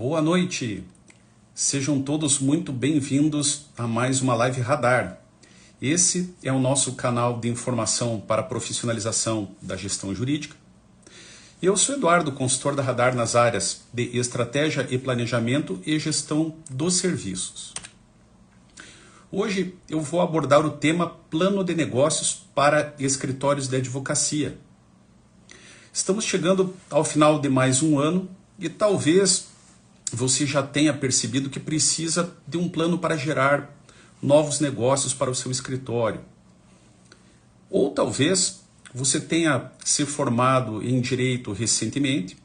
Boa noite, sejam todos muito bem-vindos a mais uma Live Radar. Esse é o nosso canal de informação para a profissionalização da gestão jurídica. Eu sou Eduardo, consultor da Radar nas áreas de estratégia e planejamento e gestão dos serviços. Hoje eu vou abordar o tema plano de negócios para escritórios de advocacia. Estamos chegando ao final de mais um ano e talvez você já tenha percebido que precisa de um plano para gerar novos negócios para o seu escritório. Ou talvez você tenha se formado em direito recentemente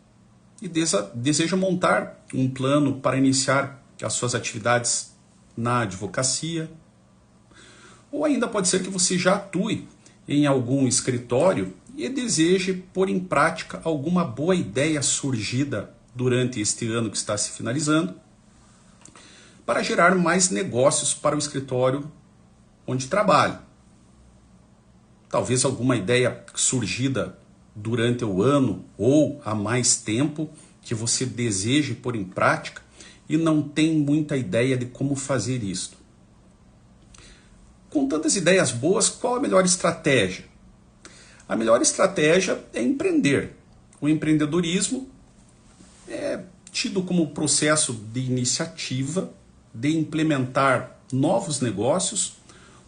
e deseja montar um plano para iniciar as suas atividades na advocacia. Ou ainda pode ser que você já atue em algum escritório e deseje pôr em prática alguma boa ideia surgida durante este ano que está se finalizando, para gerar mais negócios para o escritório onde trabalha. Talvez alguma ideia surgida durante o ano ou há mais tempo que você deseje pôr em prática e não tem muita ideia de como fazer isso. Com tantas ideias boas, qual a melhor estratégia? A melhor estratégia é empreender. O empreendedorismo é tido como processo de iniciativa, de implementar novos negócios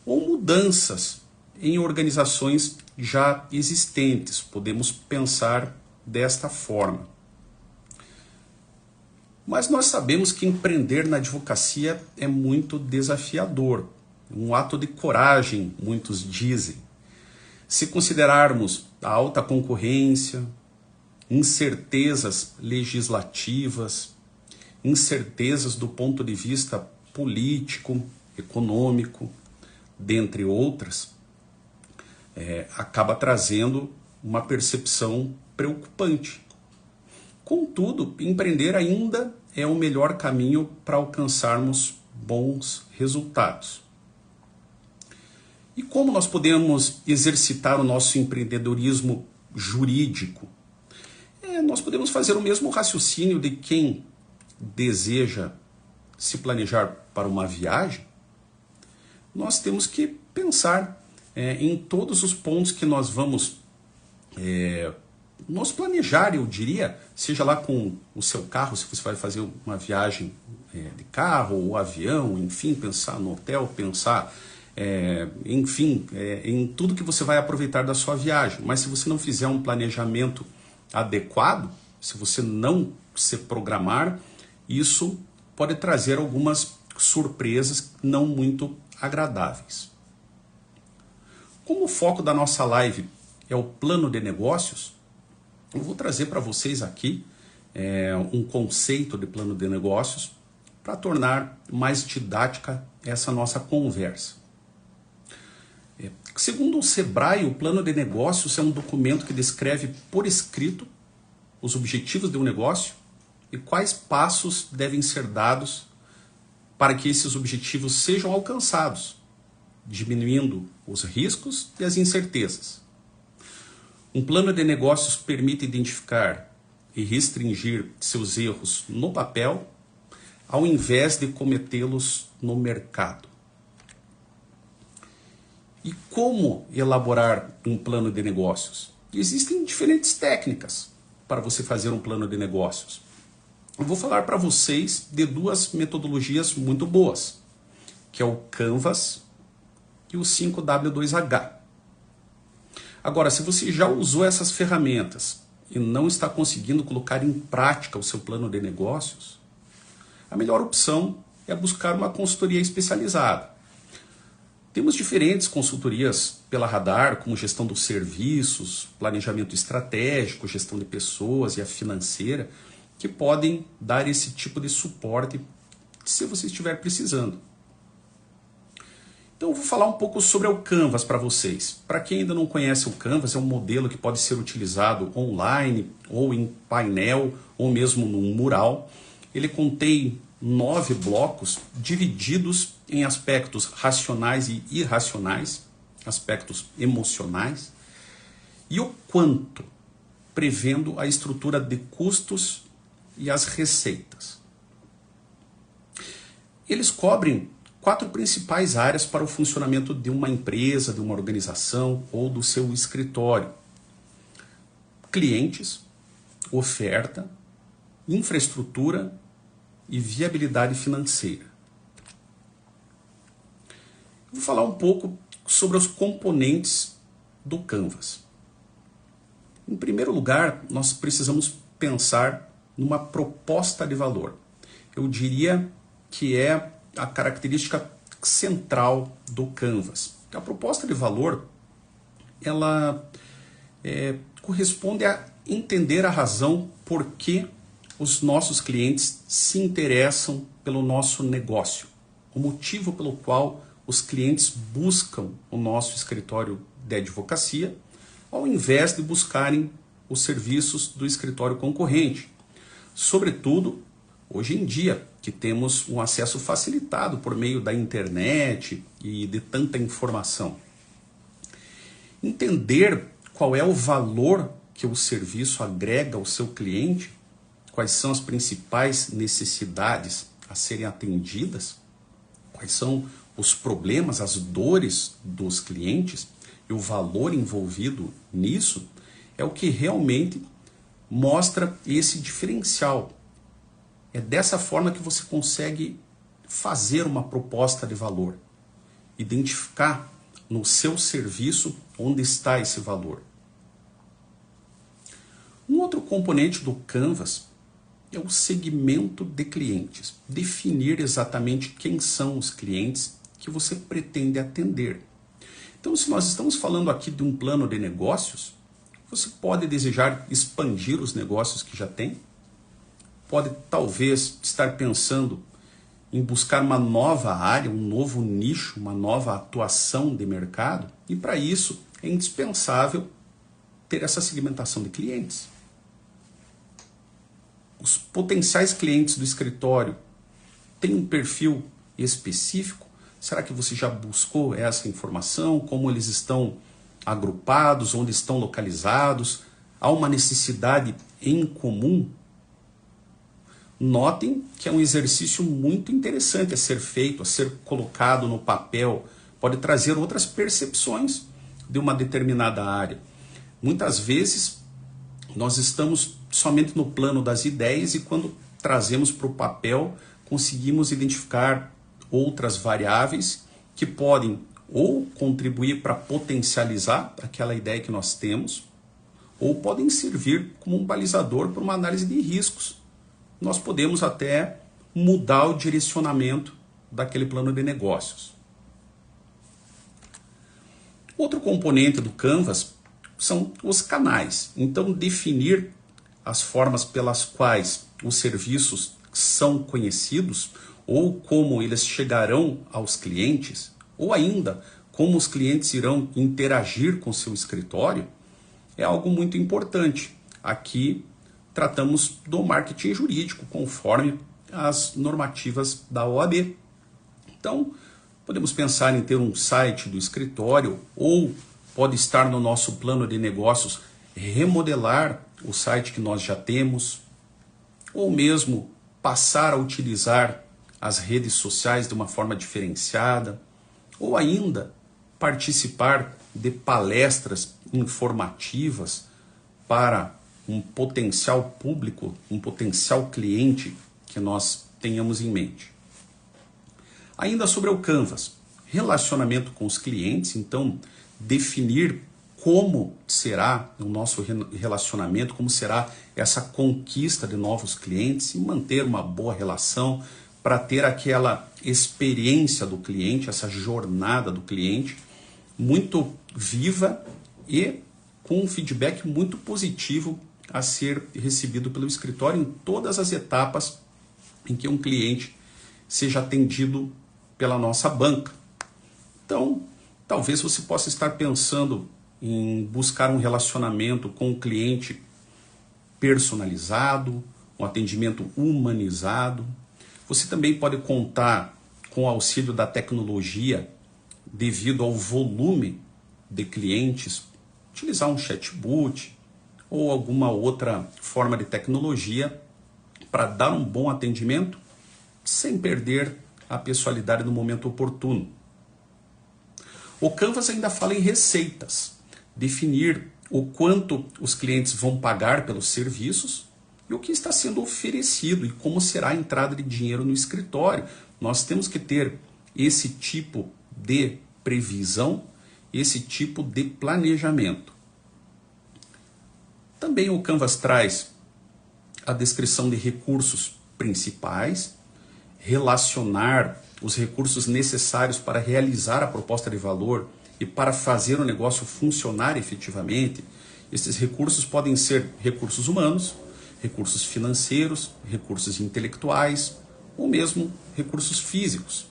ou mudanças em organizações já existentes. Podemos pensar desta forma. Mas nós sabemos que empreender na advocacia é muito desafiador, um ato de coragem, muitos dizem. Se considerarmos a alta concorrência, incertezas legislativas, incertezas do ponto de vista político, econômico, dentre outras, acaba trazendo uma percepção preocupante. Contudo, empreender ainda é o melhor caminho para alcançarmos bons resultados. E como nós podemos exercitar o nosso empreendedorismo jurídico? Nós podemos fazer o mesmo raciocínio de quem deseja se planejar para uma viagem. Nós temos que pensar em todos os pontos que nós vamos nos planejar, eu diria, seja lá com o seu carro, se você vai fazer uma viagem de carro ou avião, enfim, pensar no hotel, pensar em tudo que você vai aproveitar da sua viagem. Mas se você não fizer um planejamento adequado, se você não se programar, isso pode trazer algumas surpresas não muito agradáveis. Como o foco da nossa live é o plano de negócios, eu vou trazer para vocês aqui um conceito de plano de negócios para tornar mais didática essa nossa conversa. Segundo o Sebrae, o plano de negócios é um documento que descreve por escrito os objetivos de um negócio e quais passos devem ser dados para que esses objetivos sejam alcançados, diminuindo os riscos e as incertezas. Um plano de negócios permite identificar e restringir seus erros no papel, ao invés de cometê-los no mercado. E como elaborar um plano de negócios? Existem diferentes técnicas para você fazer um plano de negócios. Eu vou falar para vocês de duas metodologias muito boas, que é o Canvas e o 5W2H. Agora, se você já usou essas ferramentas e não está conseguindo colocar em prática o seu plano de negócios, a melhor opção é buscar uma consultoria especializada. Temos diferentes consultorias pela Radar, como gestão dos serviços, planejamento estratégico, gestão de pessoas e a financeira, que podem dar esse tipo de suporte se você estiver precisando. Então eu vou falar um pouco sobre o Canvas para vocês. Para quem ainda não conhece o Canvas, é um modelo que pode ser utilizado online, ou em painel, ou mesmo num mural. Ele contém 9 blocos divididos em aspectos racionais e irracionais, aspectos emocionais, e o quanto, prevendo a estrutura de custos e as receitas. Eles cobrem 4 principais áreas para o funcionamento de uma empresa, de uma organização ou do seu escritório: clientes, oferta, infraestrutura e viabilidade financeira. Vou falar um pouco sobre os componentes do Canvas. Em primeiro lugar, nós precisamos pensar numa proposta de valor. Eu diria que é a característica central do Canvas. A proposta de valor, ela corresponde a entender a razão por que os nossos clientes se interessam pelo nosso negócio, o motivo pelo qual os clientes buscam o nosso escritório de advocacia, ao invés de buscarem os serviços do escritório concorrente. Sobretudo, hoje em dia, que temos um acesso facilitado por meio da internet e de tanta informação. Entender qual é o valor que o serviço agrega ao seu cliente, quais são as principais necessidades a serem atendidas, quais são os problemas, as dores dos clientes e o valor envolvido nisso, é o que realmente mostra esse diferencial. É dessa forma que você consegue fazer uma proposta de valor, identificar no seu serviço onde está esse valor. Um outro componente do Canvas é o segmento de clientes. Definir exatamente quem são os clientes que você pretende atender. Então, se nós estamos falando aqui de um plano de negócios, você pode desejar expandir os negócios que já tem, pode talvez estar pensando em buscar uma nova área, um novo nicho, uma nova atuação de mercado, e para isso é indispensável ter essa segmentação de clientes. Os potenciais clientes do escritório têm um perfil específico? Será que você já buscou essa informação? Como eles estão agrupados? Onde estão localizados? Há uma necessidade em comum? Notem que é um exercício muito interessante a ser feito, a ser colocado no papel. Pode trazer outras percepções de uma determinada área. Muitas vezes nós estamos somente no plano das ideias e quando trazemos para o papel conseguimos identificar outras variáveis que podem ou contribuir para potencializar aquela ideia que nós temos, ou podem servir como um balizador para uma análise de riscos. Nós podemos até mudar o direcionamento daquele plano de negócios. Outro componente do Canvas são os canais. Então, definir as formas pelas quais os serviços são conhecidos, ou como eles chegarão aos clientes, ou ainda como os clientes irão interagir com seu escritório, é algo muito importante. Aqui tratamos do marketing jurídico, conforme as normativas da OAB. Então, podemos pensar em ter um site do escritório, ou pode estar no nosso plano de negócios remodelar o site que nós já temos, ou mesmo passar a utilizar as redes sociais de uma forma diferenciada, ou ainda participar de palestras informativas para um potencial público, um potencial cliente que nós tenhamos em mente. Ainda sobre o Canvas, relacionamento com os clientes, então definir como será o nosso relacionamento, como será essa conquista de novos clientes e manter uma boa relação para ter aquela experiência do cliente, essa jornada do cliente muito viva e com um feedback muito positivo a ser recebido pelo escritório em todas as etapas em que um cliente seja atendido pela nossa banca. Então, talvez você possa estar pensando em buscar um relacionamento com o cliente personalizado, um atendimento humanizado. Você também pode contar com o auxílio da tecnologia devido ao volume de clientes, utilizar um chatbot ou alguma outra forma de tecnologia para dar um bom atendimento sem perder a pessoalidade no momento oportuno. O Canvas ainda fala em receitas, definir o quanto os clientes vão pagar pelos serviços e o que está sendo oferecido e como será a entrada de dinheiro no escritório. Nós temos que ter esse tipo de previsão, esse tipo de planejamento. Também o Canvas traz a descrição de recursos principais, relacionar os recursos necessários para realizar a proposta de valor e para fazer o negócio funcionar efetivamente. Esses recursos podem ser recursos humanos, recursos financeiros, recursos intelectuais ou mesmo recursos físicos.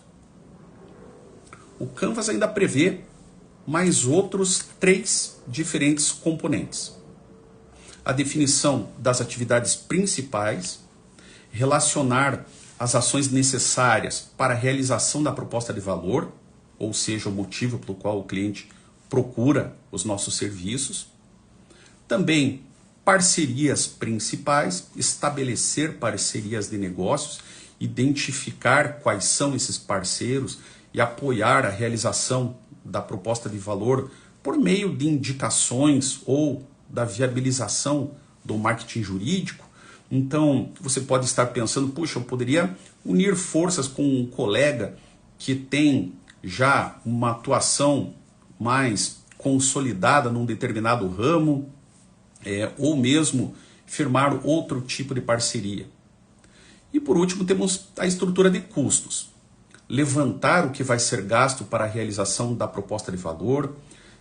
O Canvas ainda prevê mais outros 3 diferentes componentes. A definição das atividades principais, relacionar as ações necessárias para a realização da proposta de valor, ou seja, o motivo pelo qual o cliente procura os nossos serviços. Também parcerias principais, estabelecer parcerias de negócios, identificar quais são esses parceiros e apoiar a realização da proposta de valor por meio de indicações ou da viabilização do marketing jurídico. Então, você pode estar pensando, puxa, eu poderia unir forças com um colega que tem já uma atuação mais consolidada num determinado ramo, ou mesmo firmar outro tipo de parceria. E por último, temos a estrutura de custos. Levantar o que vai ser gasto para a realização da proposta de valor.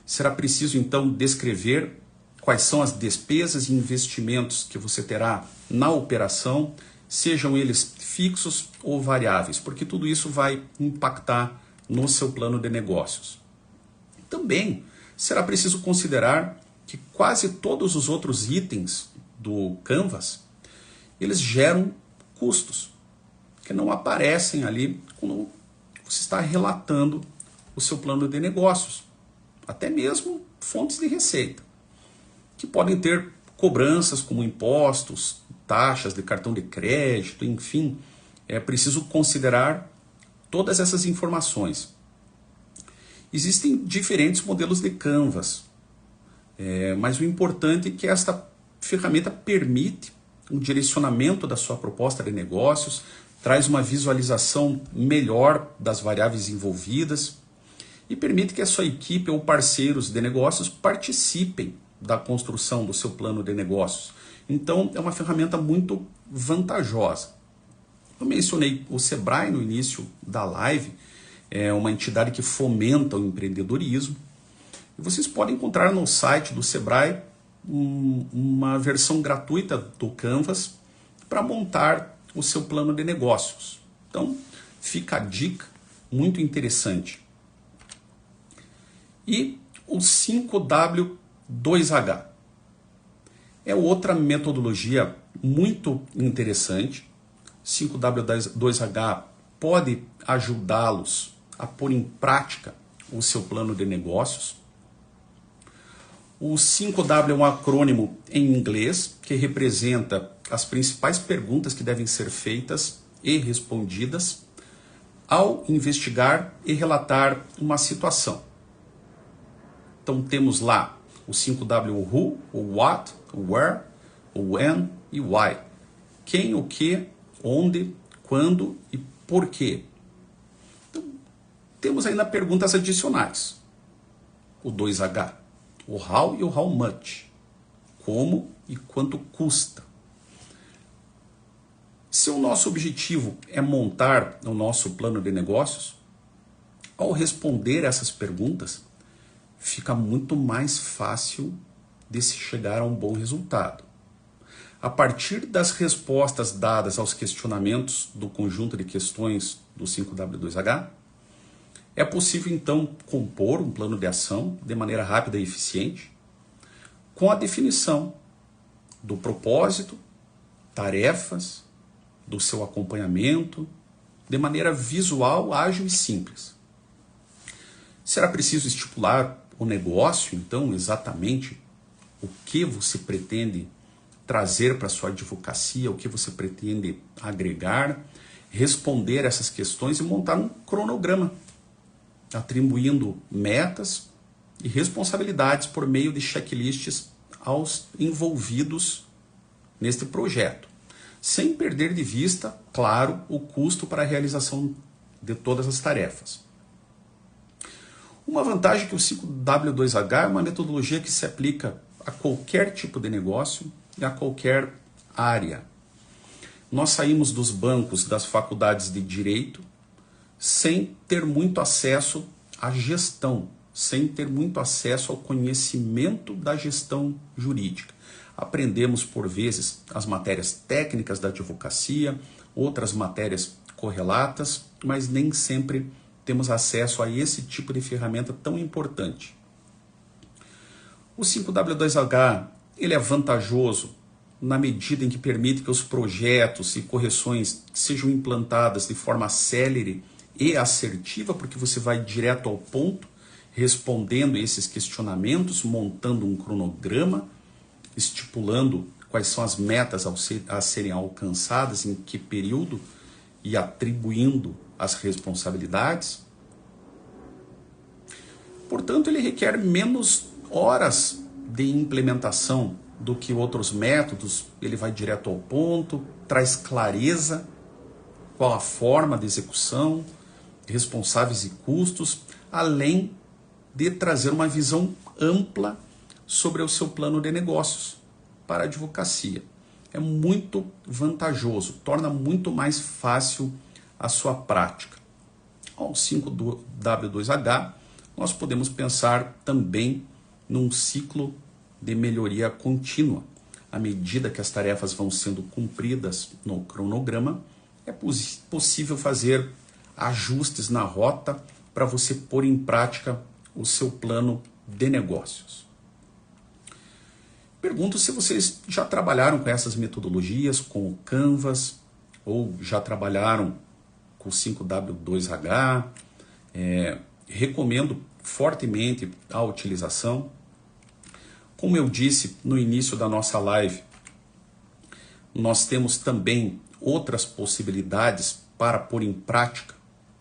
Será preciso, então, descrever quais são as despesas e investimentos que você terá na operação, sejam eles fixos ou variáveis, porque tudo isso vai impactar no seu plano de negócios. Também será preciso considerar que quase todos os outros itens do Canvas, eles geram custos, que não aparecem ali quando você está relatando o seu plano de negócios. Até mesmo fontes de receita, que podem ter cobranças como impostos, taxas de cartão de crédito, enfim. É preciso considerar todas essas informações. Existem diferentes modelos de Canvas, mas o importante é que esta ferramenta permite um direcionamento da sua proposta de negócios, traz uma visualização melhor das variáveis envolvidas e permite que a sua equipe ou parceiros de negócios participem da construção do seu plano de negócios. Então, é uma ferramenta muito vantajosa. Eu mencionei o Sebrae no início da live, é uma entidade que fomenta o empreendedorismo. E vocês podem encontrar no site do Sebrae uma versão gratuita do Canvas para montar o seu plano de negócios. Então, fica a dica, muito interessante. E o 5W2H é outra metodologia muito interessante. 5W2H pode ajudá-los a pôr em prática o seu plano de negócios. O 5W é um acrônimo em inglês que representa as principais perguntas que devem ser feitas e respondidas ao investigar e relatar uma situação. Então temos lá o 5W, o who, o what, o where, o when e o why. Quem, o que, onde, quando e por quê. Então, temos ainda perguntas adicionais. O 2H, o how e o how much. Como e quanto custa. Se o nosso objetivo é montar o nosso plano de negócios, ao responder essas perguntas, fica muito mais fácil de se chegar a um bom resultado. A partir das respostas dadas aos questionamentos do conjunto de questões do 5W2H, é possível então compor um plano de ação de maneira rápida e eficiente, com a definição do propósito, tarefas, do seu acompanhamento, de maneira visual, ágil e simples. Será preciso estipular o negócio, então, exatamente o que você pretende trazer para a sua advocacia, o que você pretende agregar, responder essas questões e montar um cronograma, atribuindo metas e responsabilidades por meio de checklists aos envolvidos neste projeto, sem perder de vista, claro, o custo para a realização de todas as tarefas. Uma vantagem é que o 5W2H é uma metodologia que se aplica a qualquer tipo de negócio e a qualquer área. Nós saímos dos bancos das faculdades de Direito sem ter muito acesso à gestão, sem ter muito acesso ao conhecimento da gestão jurídica. Aprendemos, por vezes, as matérias técnicas da advocacia, outras matérias correlatas, mas nem sempre temos acesso a esse tipo de ferramenta tão importante. O 5W2H ele é vantajoso na medida em que permite que os projetos e correções sejam implantadas de forma célere e assertiva, porque você vai direto ao ponto, respondendo esses questionamentos, montando um cronograma, estipulando quais são as metas a serem alcançadas, em que período, e atribuindo as responsabilidades. Portanto, ele requer menos horas de implementação do que outros métodos. Ele vai direto ao ponto, traz clareza, qual a forma de execução, responsáveis e custos, além de trazer uma visão ampla sobre o seu plano de negócios para a advocacia. É muito vantajoso, torna muito mais fácil a sua prática. Ao 5W2H, nós podemos pensar também num ciclo de melhoria contínua. À medida que as tarefas vão sendo cumpridas no cronograma, é possível fazer ajustes na rota para você pôr em prática o seu plano de negócios. Pergunto se vocês já trabalharam com essas metodologias, com o Canvas, ou já trabalharam com o 5W2H. Recomendo fortemente a utilização. Como eu disse no início da nossa live, nós temos também outras possibilidades para pôr em prática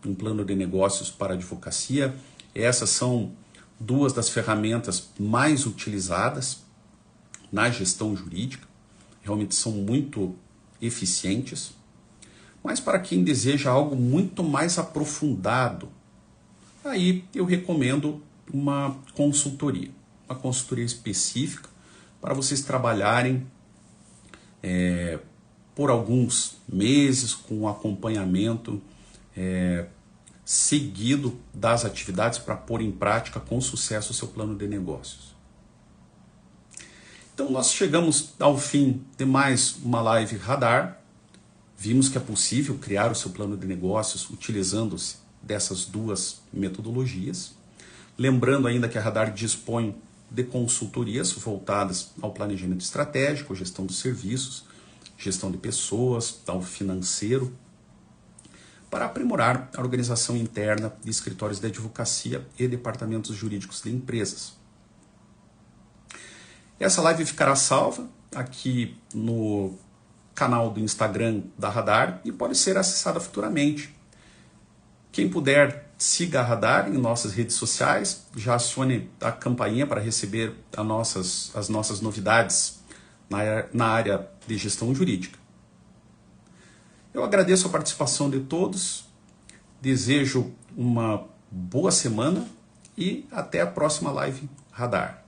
um plano de negócios para a advocacia. Essas são duas das ferramentas mais utilizadas na gestão jurídica. Realmente são muito eficientes. Mas para quem deseja algo muito mais aprofundado, aí eu recomendo uma consultoria específica para vocês trabalharem por alguns meses com acompanhamento seguido das atividades para pôr em prática com sucesso o seu plano de negócios. Então nós chegamos ao fim de mais uma live Radar. Vimos que é possível criar o seu plano de negócios utilizando-se dessas duas metodologias. Lembrando ainda que a Radar dispõe de consultorias voltadas ao planejamento estratégico, gestão dos serviços, gestão de pessoas, ao financeiro, para aprimorar a organização interna de escritórios de advocacia e departamentos jurídicos de empresas. Essa live ficará salva aqui no canal do Instagram da Radar e pode ser acessada futuramente. Quem puder, siga a Radar em nossas redes sociais, já acione a campainha para receber as nossas novidades na área de gestão jurídica. Eu agradeço a participação de todos, desejo uma boa semana e até a próxima live Radar.